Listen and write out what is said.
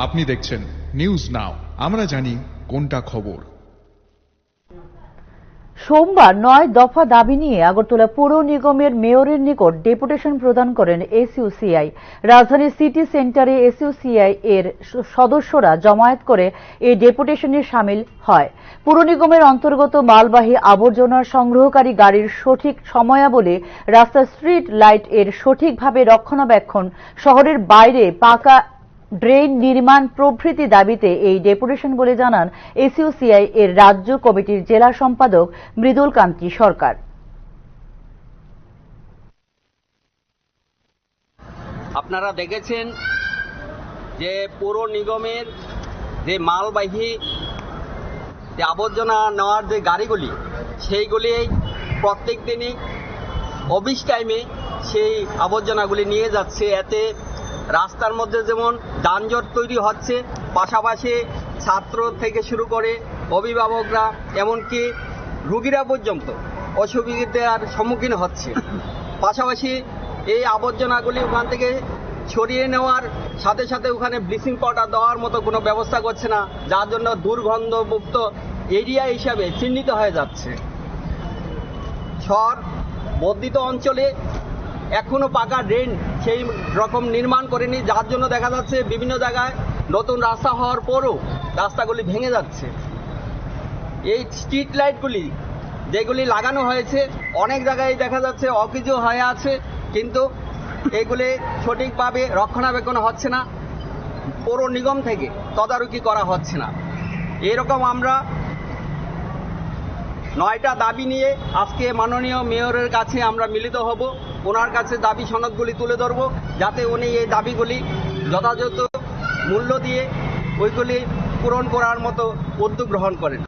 আপনি দেখছেন news now, আমরা জানি কোনটা খবর। সোমবার 9 দফা দাবি নিয়ে আগরতলা পৌর নিগমের মেয়রের নিকট ডেপুটেশন প্রদান করেন এসইউসিআই। রাজধানীর সিটি সেন্টারে এসইউসিআই এর সদস্যরা জমায়েত করে এই ডেপুটেশনে শামিল হয়। পৌর নিগমের অন্তর্গত মালবাহী আবর্জনার সংগ্রহকারী গাড়ির সঠিক সময়াবলী, রাস্তার স্ট্রিট লাইট এর সঠিকভাবে রক্ষণাবেক্ষণ, শহরের বাইরে পাকা ড্রেন নির্মাণ প্রভৃতি দাবিতে এই ডেপুটেশন বলে জানান এসইউসিআই এর রাজ্য কমিটির জেলা সম্পাদক মৃদুল কান্তি সরকার। আপনারা দেখেছেন যে পৌর নিগমের যে মালবাহী যে আবর্জনা নেওয়ার যে গাড়িগুলি, সেইগুলি প্রত্যেক দিনই অফিস টাইমে সেই আবর্জনাগুলি নিয়ে যাচ্ছে। এতে রাস্তার মধ্যে যেমন যানজট তৈরি হচ্ছে, পাশাপাশি ছাত্র থেকে শুরু করে অভিভাবকরা এমনকি রোগীরা পর্যন্ত অসুবিধার সম্মুখীন হচ্ছে। পাশাপাশি এই আবর্জনাগুলি ওখান থেকে সরিয়ে নেওয়ার সাথে সাথে ওখানে ব্লিচিং পাউডার দেওয়ার মতো কোনো ব্যবস্থা করছে না, যার জন্য দুর্গন্ধমুক্ত এরিয়া হিসাবে চিহ্নিত হয়ে যাচ্ছে। শহর বর্ধিত অঞ্চলে এখনো পাকা ড্রেন সেই রকম নির্মাণ করেনি, যার জন্য দেখা যাচ্ছে বিভিন্ন জায়গায় নতুন রাস্তা হওয়ার পরও রাস্তাগুলি ভেঙে যাচ্ছে। এই স্ট্রিট লাইটগুলি যেগুলি লাগানো হয়েছে অনেক জায়গায় দেখা যাচ্ছে অকেজো হয়ে আছে, কিন্তু এগুলি সঠিকভাবে রক্ষণাবেক্ষণ হচ্ছে না, পৌর নিগম থেকে তদারকি করা হচ্ছে না। এরকম আমরা 9টা দাবি নিয়ে আজকে মাননীয় মেয়রের কাছে আমরা মিলিত হব। ওনার কাছে দাবি সনদগুলি তুলে ধরব, যাতে উনি এই দাবিগুলি যথাযথ মূল্য দিয়ে ওইগুলি পূরণ করার মতো উদ্যোগ গ্রহণ করেন।